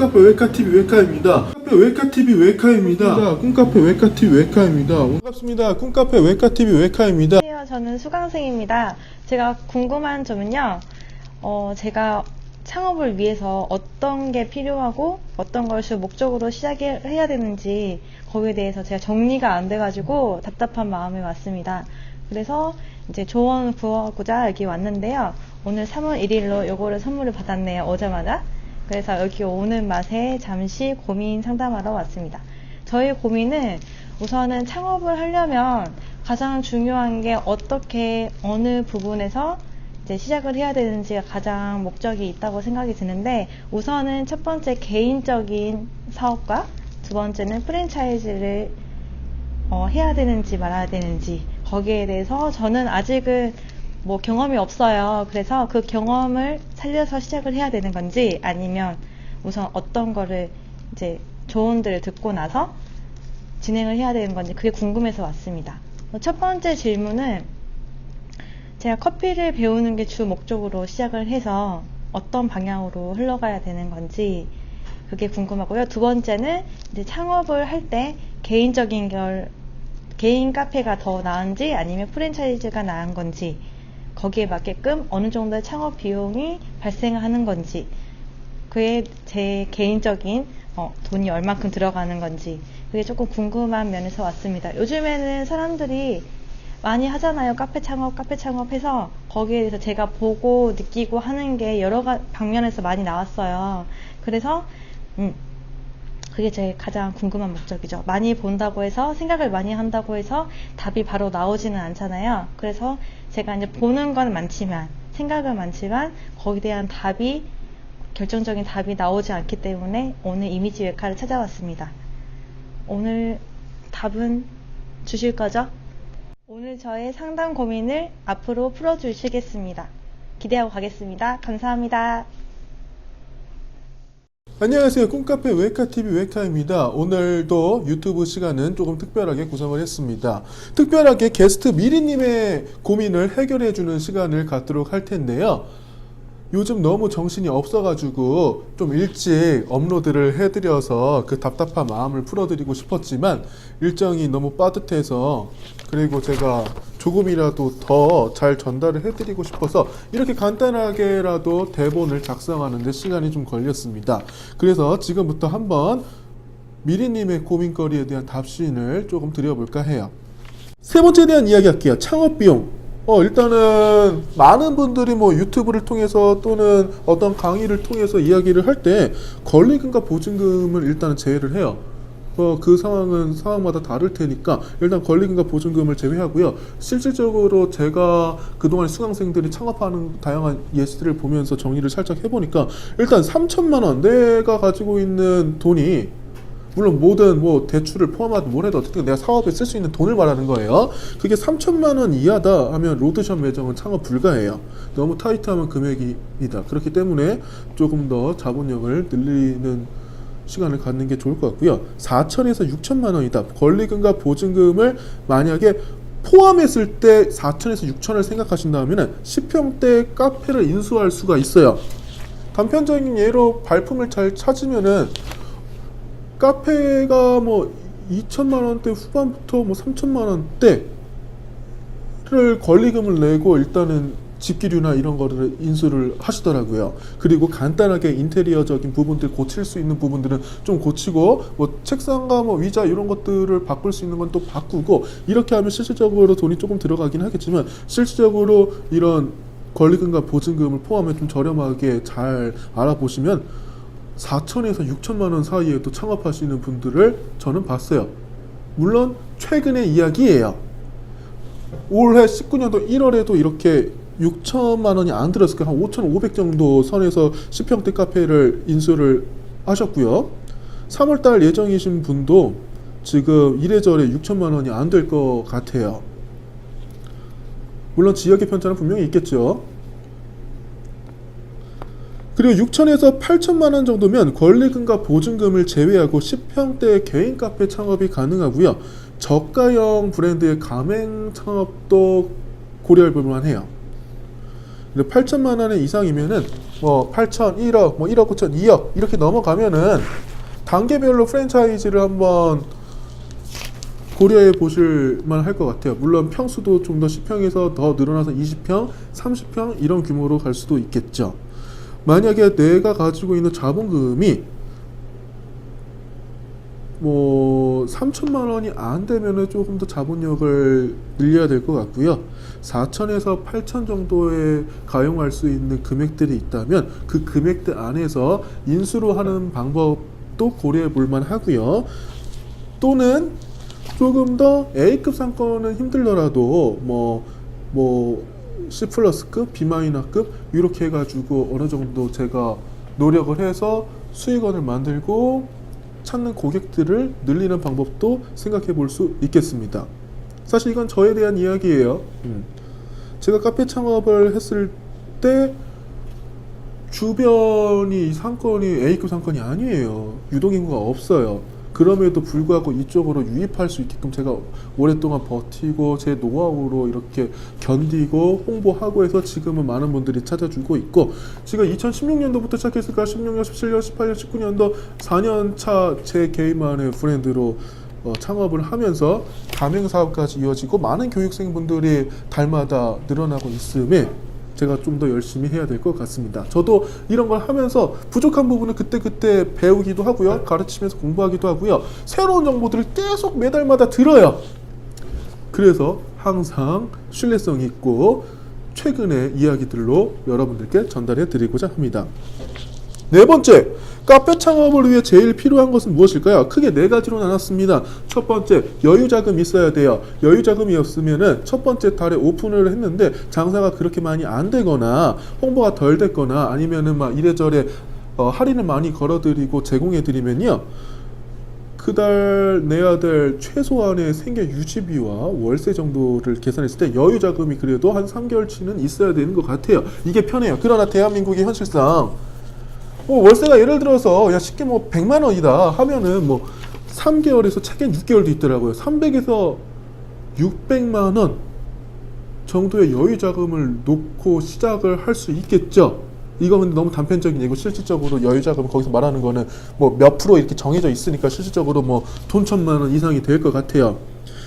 꿈카페 웨카TV 웨카입니다. 꿈카페 웨카TV 웨카입니다. 꿈카페 웨카TV 웨카입니다. 반갑습니다. 꿈카페 웨카TV 웨카입니다. 안녕하세요. 저는 수강생입니다. 제가 궁금한 점은요. 제가 창업을 위해서 어떤 게 필요하고 어떤 것을 목적으로 시작을 해야 되는지 거기에 대해서 제가 정리가 안 돼가지고 답답한 마음이 왔습니다. 그래서 이제 조언 구하고자 여기 왔는데요. 오늘 3월 1일로 요거를 선물을 받았네요. 오자마자. 그래서 여기 오는 맛에 잠시 고민 상담하러 왔습니다. 저희 고민은 우선은 창업을 하려면 가장 중요한 게 어떻게 어느 부분에서 이제 시작을 해야 되는지가 가장 목적이 있다고 생각이 드는데, 우선은 첫 번째 개인적인 사업과 두 번째는 프랜차이즈를 해야 되는지 말아야 되는지, 거기에 대해서 저는 아직은 뭐 경험이 없어요. 그래서 그 경험을 살려서 시작을 해야 되는 건지, 아니면 우선 어떤 거를 이제 조언들을 듣고 나서 진행을 해야 되는 건지, 그게 궁금해서 왔습니다. 첫 번째 질문은 제가 커피를 배우는 게 주 목적으로 시작을 해서 어떤 방향으로 흘러가야 되는 건지 그게 궁금하고요. 두 번째는 이제 창업을 할 때 개인 카페가 더 나은지 아니면 프랜차이즈가 나은 건지, 거기에 맞게끔 어느 정도의 창업 비용이 발생하는 건지, 그게 제 개인적인 돈이 얼만큼 들어가는 건지, 그게 조금 궁금한 면에서 왔습니다. 요즘에는 사람들이 많이 하잖아요. 카페 창업해서 거기에 대해서 제가 보고 느끼고 하는 게 여러 방면에서 많이 나왔어요. 그래서 그게 제 가장 궁금한 목적이죠. 많이 본다고 해서, 생각을 많이 한다고 해서 답이 바로 나오지는 않잖아요. 그래서 제가 이제 보는 건 많지만, 생각은 많지만 거기에 대한 결정적인 답이 나오지 않기 때문에 오늘 이미지 웨카를 찾아왔습니다. 오늘 답은 주실 거죠? 오늘 저의 상담 고민을 앞으로 풀어주시겠습니다. 기대하고 가겠습니다. 감사합니다. 안녕하세요. 꿈카페 웨카TV 웨카입니다. 오늘도 유튜브 시간은 조금 특별하게 구성을 했습니다. 특별하게 게스트 미리님의 고민을 해결해주는 시간을 갖도록 할 텐데요. 요즘 너무 정신이 없어가지고 좀 일찍 업로드를 해드려서 그 답답한 마음을 풀어드리고 싶었지만 일정이 너무 빠듯해서, 그리고 제가 조금이라도 더 잘 전달을 해드리고 싶어서 이렇게 간단하게라도 대본을 작성하는 데 시간이 좀 걸렸습니다. 그래서 지금부터 한번 미리님의 고민거리에 대한 답신을 조금 드려볼까 해요. 세 번째에 대한 이야기 할게요. 창업비용. 일단은 많은 분들이 뭐 유튜브를 통해서 또는 어떤 강의를 통해서 이야기를 할 때 권리금과 보증금을 일단은 제외를 해요. 그 상황은 상황마다 다를 테니까 일단 권리금과 보증금을 제외하고요. 실질적으로 제가 그동안 수강생들이 창업하는 다양한 예시들을 보면서 정리를 살짝 해보니까 일단 3천만 원, 내가 가지고 있는 돈이, 물론 모든 뭐 대출을 포함하든 뭘 해도 어쨌든 내가 사업에 쓸 수 있는 돈을 말하는 거예요. 그게 3천만 원 이하다 하면 로드샵 매장은 창업 불가해요. 너무 타이트하면 금액이다. 그렇기 때문에 조금 더 자본력을 늘리는 시간을 갖는 게 좋을 것 같고요. 4천에서 6천만 원이다. 권리금과 보증금을 만약에 포함했을 때 4천에서 6천을 생각하신다면 10평대 카페를 인수할 수가 있어요. 단편적인 예로 발품을 잘 찾으면은 카페가 뭐 2천만 원대 후반부터 뭐 3천만 원대를 권리금을 내고 일단은 집기류나 이런 거를 인수를 하시더라고요. 그리고 간단하게 인테리어적인 부분들, 고칠 수 있는 부분들은 좀 고치고, 뭐 책상과 뭐 의자 이런 것들을 바꿀 수 있는 건 또 바꾸고, 이렇게 하면 실질적으로 돈이 조금 들어가긴 하겠지만 실질적으로 이런 권리금과 보증금을 포함해 좀 저렴하게 잘 알아보시면 4천에서 6천만 원 사이에도 창업하시는 분들을 저는 봤어요. 물론 최근의 이야기예요. 올해 19년도 1월에도 이렇게 6천만 원이 안 들었을 거예요. 한 5,500 정도 선에서 10평대 카페를 인수를 하셨고요. 3월달 예정이신 분도 지금 이래저래 6천만 원이 안 될 것 같아요. 물론 지역의 편차는 분명히 있겠죠. 그리고 6천에서 8천만 원 정도면 권리금과 보증금을 제외하고 10평대 개인 카페 창업이 가능하고요. 저가형 브랜드의 가맹 창업도 고려해 볼 만해요. 8천만 원 이상이면은 뭐 8천, 1억, 뭐 1억 9천, 2억 이렇게 넘어가면은 단계별로 프랜차이즈를 한번 고려해 보실 만할 것 같아요. 물론 평수도 좀 더 10평에서 더 늘어나서 20평, 30평 이런 규모로 갈 수도 있겠죠. 만약에 내가 가지고 있는 자본금이 뭐 3천만 원이 안 되면은 조금 더 자본력을 늘려야 될 것 같고요. 4천에서 8천 정도에 가용할 수 있는 금액들이 있다면 그 금액대 안에서 인수로 하는 방법도 고려해 볼 만하고요. 또는 조금 더 A급 상권은 힘들더라도 뭐 C 플러스급, B 마이너급 이렇게 해가지고 어느 정도 제가 노력을 해서 수익원을 만들고 찾는 고객들을 늘리는 방법도 생각해 볼 수 있겠습니다. 사실 이건 저에 대한 이야기예요. 제가 카페 창업을 했을 때 주변이 상권이 A급 상권이 아니에요. 유동인구가 없어요. 그럼에도 불구하고 이쪽으로 유입할 수 있게끔 제가 오랫동안 버티고 제 노하우로 이렇게 견디고 홍보하고 해서 지금은 많은 분들이 찾아주고 있고, 제가 2016년도부터 시작했을까 16년, 17년, 18년, 19년도 4년 차 제 개인만의 브랜드로 창업을 하면서 가맹사업까지 이어지고 많은 교육생분들이 달마다 늘어나고 있음에 제가 좀 더 열심히 해야 될 것 같습니다. 저도 이런 걸 하면서 부족한 부분을 그때그때 배우기도 하고요. 가르치면서 공부하기도 하고요. 새로운 정보들을 계속 매달마다 들어요. 그래서 항상 신뢰성 있고 최근의 이야기들로 여러분들께 전달해 드리고자 합니다. 네 번째, 카페 창업을 위해 제일 필요한 것은 무엇일까요? 크게 네 가지로 나눴습니다. 첫 번째, 여유자금이 있어야 돼요. 여유자금이 없으면은 첫 번째 달에 오픈을 했는데 장사가 그렇게 많이 안 되거나 홍보가 덜 됐거나 아니면은 막 이래저래 할인을 많이 걸어드리고 제공해드리면요, 그 달 내야 될 최소한의 생계 유지비와 월세 정도를 계산했을 때 여유자금이 그래도 한 3개월치는 있어야 되는 것 같아요. 이게 편해요. 그러나 대한민국의 현실상 월세가 예를 들어서 야 쉽게 뭐 100만 원이다 하면은 뭐 3개월에서 최근 6개월도 있더라고요. 300에서 600만 원 정도의 여유 자금을 놓고 시작을 할 수 있겠죠. 이거 근데 너무 단편적인 얘기고 실질적으로 여유 자금 거기서 말하는 거는 뭐 몇 프로 이렇게 정해져 있으니까 실질적으로 뭐 돈 1,000만 원 이상이 될 것 같아요.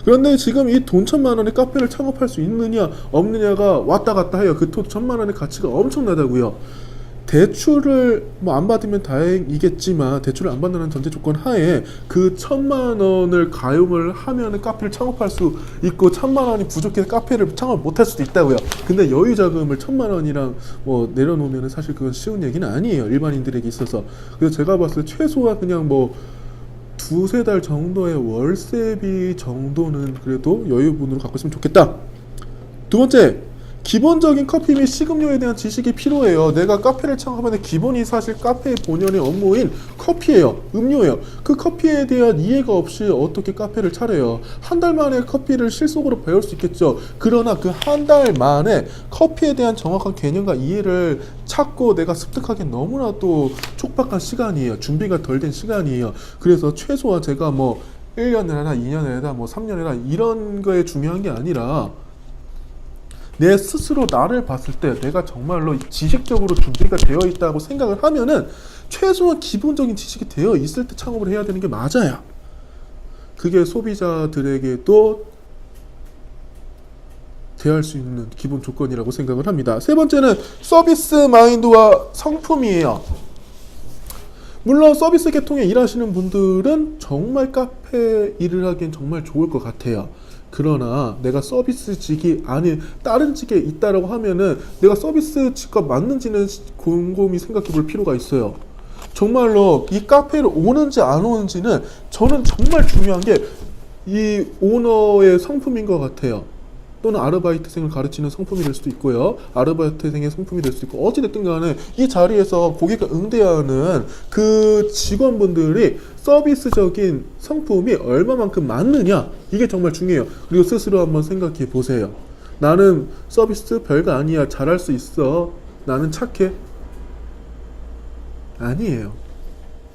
그런데 지금 이 돈 1,000만 원의 카페를 창업할 수 있느냐 없느냐가 왔다 갔다 해요. 그 돈 1,000만 원의 가치가 엄청나다고요. 대출을 뭐 안 받으면 다행이겠지만 대출을 안 받는 전제 조건 하에 그 1,000만 원을 가용을 하면 카페를 창업할 수 있고 1,000만 원이 부족해서 카페를 창업 못할 수도 있다고요. 근데 여유 자금을 1,000만 원이랑 뭐 내려놓으면 사실 그건 쉬운 얘기는 아니에요. 일반인들에게 있어서. 그래서 제가 봤을 때 최소한 그냥 뭐 두세 달 정도의 월세비 정도는 그래도 여유분으로 갖고 있으면 좋겠다. 두 번째, 기본적인 커피 및 식음료에 대한 지식이 필요해요. 내가 카페를 창업하는데 기본이 사실 카페의 본연의 업무인 커피예요. 음료예요. 그 커피에 대한 이해가 없이 어떻게 카페를 차려요. 한 달 만에 커피를 실속으로 배울 수 있겠죠. 그러나 그 한 달 만에 커피에 대한 정확한 개념과 이해를 찾고 내가 습득하기엔 너무나도 촉박한 시간이에요. 준비가 덜 된 시간이에요. 그래서 최소한 제가 뭐 1년을 해라, 2년을 해라, 뭐 3년을 해라 이런 거에 중요한 게 아니라 내 스스로 나를 봤을 때 내가 정말로 지식적으로 준비가 되어 있다고 생각을 하면은 최소한 기본적인 지식이 되어 있을 때 창업을 해야 되는 게 맞아요. 그게 소비자들에게도 대할 수 있는 기본 조건이라고 생각을 합니다. 세 번째는 서비스 마인드와 성품이에요. 물론 서비스 계통에 일하시는 분들은 정말 카페 일을 하기엔 정말 좋을 것 같아요. 그러나 내가 서비스직이 아닌 다른 직에 있다라고 하면은 내가 서비스직과 맞는지는 곰곰이 생각해 볼 필요가 있어요. 정말로 이 카페를 오는지 안 오는지는 저는 정말 중요한 게 이 오너의 성품인 것 같아요. 또는 아르바이트생을 가르치는 성품이 될 수도 있고요. 아르바이트생의 성품이 될 수도 있고, 어찌됐든 간에 이 자리에서 고객을 응대하는 그 직원분들이 서비스적인 성품이 얼마만큼 맞느냐, 이게 정말 중요해요. 그리고 스스로 한번 생각해 보세요. 나는 서비스 별거 아니야, 잘할 수 있어, 나는 착해. 아니에요.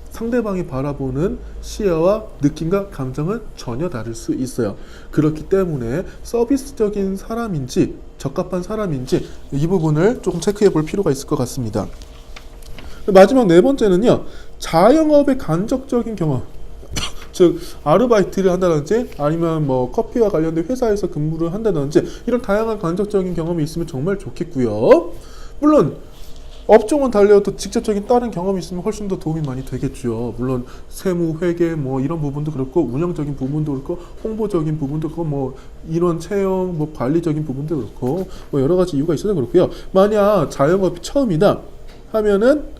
상대방이 바라보는 시야와 느낌과 감정은 전혀 다를 수 있어요. 그렇기 때문에 서비스적인 사람인지 적합한 사람인지 이 부분을 조금 체크해 볼 필요가 있을 것 같습니다. 마지막 네 번째는요, 자영업의 간접적인 경험. 즉 아르바이트를 한다든지 아니면 뭐 커피와 관련된 회사에서 근무를 한다든지 이런 다양한 간접적인 경험이 있으면 정말 좋겠고요. 물론 업종은 달려도 직접적인 다른 경험이 있으면 훨씬 더 도움이 많이 되겠죠. 물론 세무, 회계 뭐 이런 부분도 그렇고 운영적인 부분도 그렇고 홍보적인 부분도 그렇고 뭐 이런 채용 뭐 관리적인 부분도 그렇고 뭐 여러 가지 이유가 있어서 그렇고요. 만약 자영업이 처음이다 하면은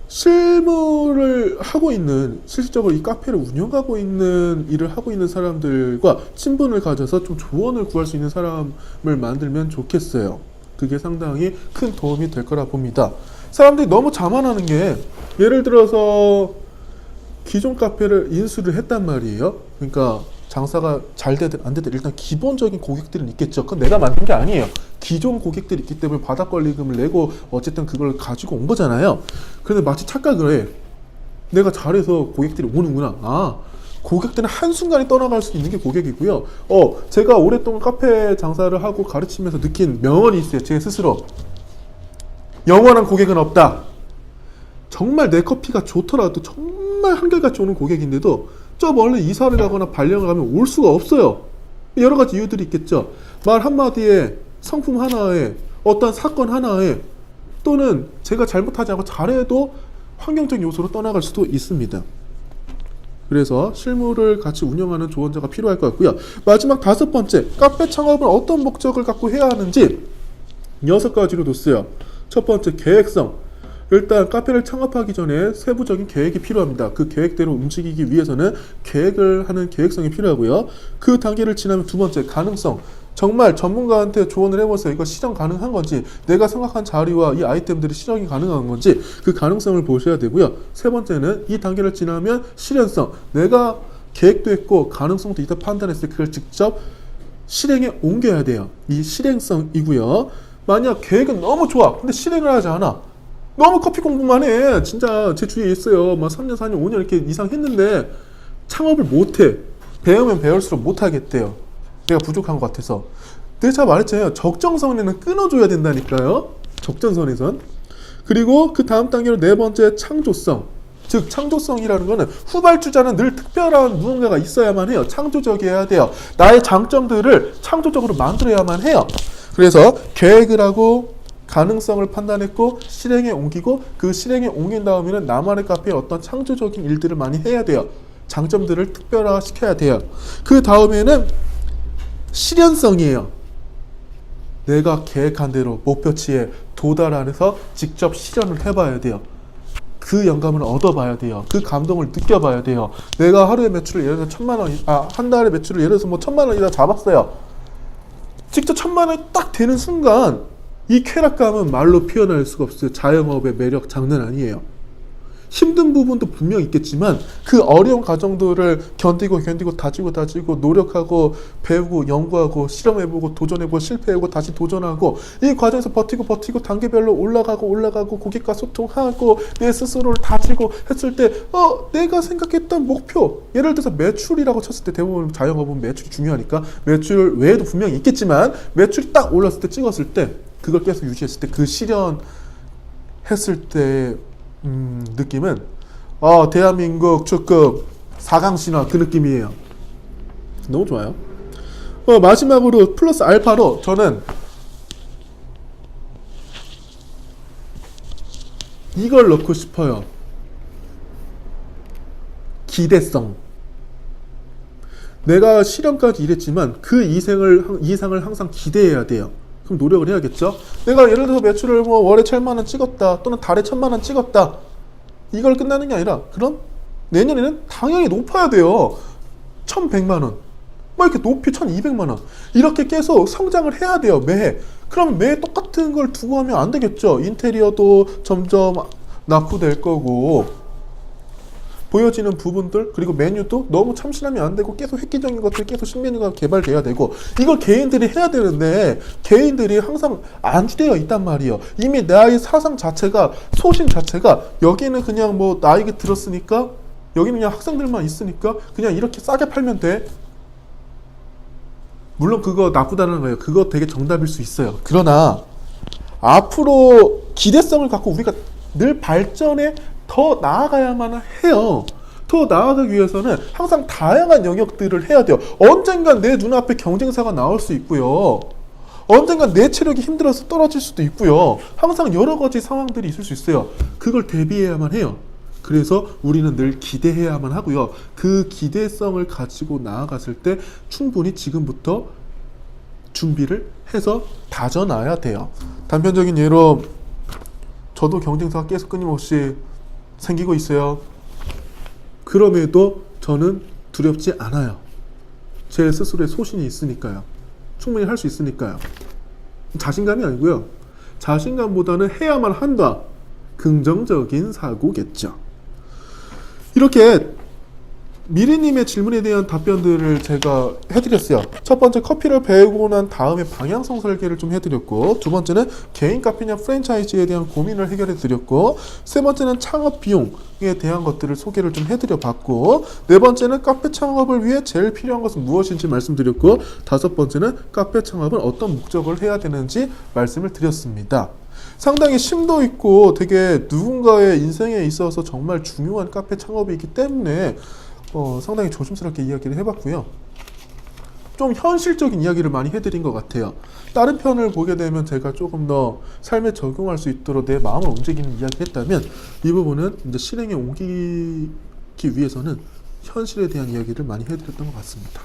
실무를 하고 있는, 실질적으로 이 카페를 운영하고 있는 일을 하고 있는 사람들과 친분을 가져서 좀 조언을 구할 수 있는 사람을 만들면 좋겠어요. 그게 상당히 큰 도움이 될 거라 봅니다. 사람들이 너무 자만하는 게, 예를 들어서 기존 카페를 인수를 했단 말이에요. 그러니까 장사가 잘 되든 안 되든 일단 기본적인 고객들은 있겠죠. 그건 내가 만든 게 아니에요. 기존 고객들이 있기 때문에 바닥권리금을 내고 어쨌든 그걸 가지고 온 거잖아요. 그런데 마치 착각을 해. 내가 잘해서 고객들이 오는구나. 아, 고객들은 한순간에 떠나갈 수 있는 게 고객이고요. 제가 오랫동안 카페 장사를 하고 가르치면서 느낀 명언이 있어요. 제 스스로. 영원한 고객은 없다. 정말 내 커피가 좋더라도 정말 한결같이 오는 고객인데도 저 멀리 이사를 가거나 발령을 가면 올 수가 없어요. 여러 가지 이유들이 있겠죠. 말 한마디에, 상품 하나에, 어떤 사건 하나에, 또는 제가 잘못하지 않고 잘해도 환경적 요소로 떠나갈 수도 있습니다. 그래서 실무를 같이 운영하는 조언자가 필요할 것 같고요. 마지막 다섯 번째, 카페 창업은 어떤 목적을 갖고 해야 하는지 6가지로 뒀어요. 첫 번째, 계획성. 일단 카페를 창업하기 전에 세부적인 계획이 필요합니다. 그 계획대로 움직이기 위해서는 계획을 하는 계획성이 필요하고요. 그 단계를 지나면 두 번째, 가능성. 정말 전문가한테 조언을 해보세요. 이거 실현 가능한 건지, 내가 생각한 자리와 이 아이템들이 실현이 가능한 건지 그 가능성을 보셔야 되고요. 세 번째는 이 단계를 지나면 실현성. 내가 계획도 했고 가능성도 있다 판단했을 때 그걸 직접 실행에 옮겨야 돼요. 이 실행성이고요. 만약 계획은 너무 좋아. 근데 실행을 하지 않아. 너무 커피 공부만 해. 진짜 제 주위에 있어요. 막 3년, 4년, 5년 이렇게 이상 했는데 창업을 못해. 배우면 배울수록 못하겠대요. 내가 부족한 것 같아서. 내가 말했잖아요. 적정선에는 끊어줘야 된다니까요. 적정선에선. 그리고 그 다음 단계로 네 번째, 창조성. 즉 창조성이라는 거는 후발주자는 늘 특별한 무언가가 있어야만 해요. 창조적이어야 돼요. 나의 장점들을 창조적으로 만들어야만 해요. 그래서 계획을 하고 가능성을 판단했고 실행에 옮기고 그 실행에 옮긴 다음에는 나만의 카페에 어떤 창조적인 일들을 많이 해야 돼요. 장점들을 특별화시켜야 돼요. 그 다음에는 실현성이에요. 내가 계획한 대로 목표치에 도달해서 직접 실현을 해봐야 돼요. 그 영감을 얻어봐야 돼요. 그 감동을 느껴봐야 돼요. 내가 하루에 매출을 예를 들어서 1,000만 원, 한 달에 매출을 예를 들어서 뭐 1,000만 원이다 잡았어요. 직접 1,000만 원이 딱 되는 순간 이 쾌락감은 말로 표현할 수가 없어요. 자영업의 매력 장난 아니에요. 힘든 부분도 분명 있겠지만 그 어려운 과정들을 견디고 다지고 노력하고 배우고 연구하고 실험해보고 도전해보고 실패하고 다시 도전하고 이 과정에서 버티고 단계별로 올라가고 고객과 소통하고 내 스스로를 다지고 했을 때 내가 생각했던 목표, 예를 들어서 매출이라고 쳤을 때 대부분 자영업은 매출이 중요하니까 매출 외에도 분명히 있겠지만 매출이 딱 올랐을 때 찍었을 때 그걸 계속 유지했을 때 그 실현했을 때 느낌은 대한민국 축구 4강 신화 그 느낌이에요. 너무 좋아요. 마지막으로 플러스 알파로 저는 이걸 넣고 싶어요. 기대성. 내가 실현까지 일했지만 그 이상을 항상 기대해야 돼요. 그럼 노력을 해야겠죠. 내가 예를 들어서 매출을 뭐 월에 1,000만 원 찍었다 또는 달에 1,000만 원 찍었다, 이걸 끝나는 게 아니라 그럼 내년에는 당연히 높아야 돼요. 1,100만 원 뭐 이렇게 높이 1,200만 원 이렇게 계속 성장을 해야 돼요. 매해. 그럼 매해 똑같은 걸 두고 하면 안 되겠죠. 인테리어도 점점 낙후될 거고 보여지는 부분들, 그리고 메뉴도 너무 참신하면 안 되고 계속 획기적인 것들이 계속 신메뉴가 개발돼야 되고, 이걸 개인들이 해야 되는데 개인들이 항상 안주되어 있단 말이에요. 이미 나의 사상 자체가, 소신 자체가 여기는 그냥 뭐 나에게 들었으니까, 여기는 그냥 학생들만 있으니까 그냥 이렇게 싸게 팔면 돼. 물론 그거 나쁘다는 거예요. 그거 되게 정답일 수 있어요. 그러나 앞으로 기대성을 갖고 우리가 늘 발전에 더 나아가야만 해요. 더 나아가기 위해서는 항상 다양한 영역들을 해야 돼요. 언젠간 내 눈앞에 경쟁사가 나올 수 있고요. 언젠간 내 체력이 힘들어서 떨어질 수도 있고요. 항상 여러 가지 상황들이 있을 수 있어요. 그걸 대비해야만 해요. 그래서 우리는 늘 기대해야만 하고요. 그 기대성을 가지고 나아갔을 때 충분히 지금부터 준비를 해서 다져놔야 돼요. 단편적인 예로 저도 경쟁사가 계속 끊임없이 생기고 있어요. 그럼에도 저는 두렵지 않아요. 제 스스로의 소신이 있으니까요. 충분히 할 수 있으니까요. 자신감이 아니고요. 자신감보다는 해야만 한다. 긍정적인 사고겠죠. 이렇게 미리님의 질문에 대한 답변들을 제가 해드렸어요. 첫 번째, 커피를 배우고 난 다음에 방향성 설계를 좀 해드렸고, 두 번째는 개인 카페냐 프랜차이즈에 대한 고민을 해결해드렸고, 세 번째는 창업 비용에 대한 것들을 소개를 좀 해드려봤고, 네 번째는 카페 창업을 위해 제일 필요한 것은 무엇인지 말씀드렸고, 다섯 번째는 카페 창업은 어떤 목적을 해야 되는지 말씀을 드렸습니다. 상당히 심도 있고 되게 누군가의 인생에 있어서 정말 중요한 카페 창업이기 때문에 상당히 조심스럽게 이야기를 해봤고요. 좀 현실적인 이야기를 많이 해드린 것 같아요. 다른 편을 보게 되면 제가 조금 더 삶에 적용할 수 있도록 내 마음을 움직이는 이야기를 했다면, 이 부분은 이제 실행에 옮기기 위해서는 현실에 대한 이야기를 많이 해드렸던 것 같습니다.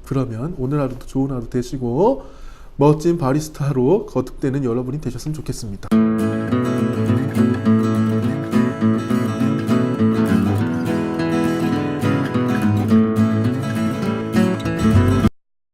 그러면 오늘 하루도 좋은 하루 되시고 멋진 바리스타로 거듭되는 여러분이 되셨으면 좋겠습니다.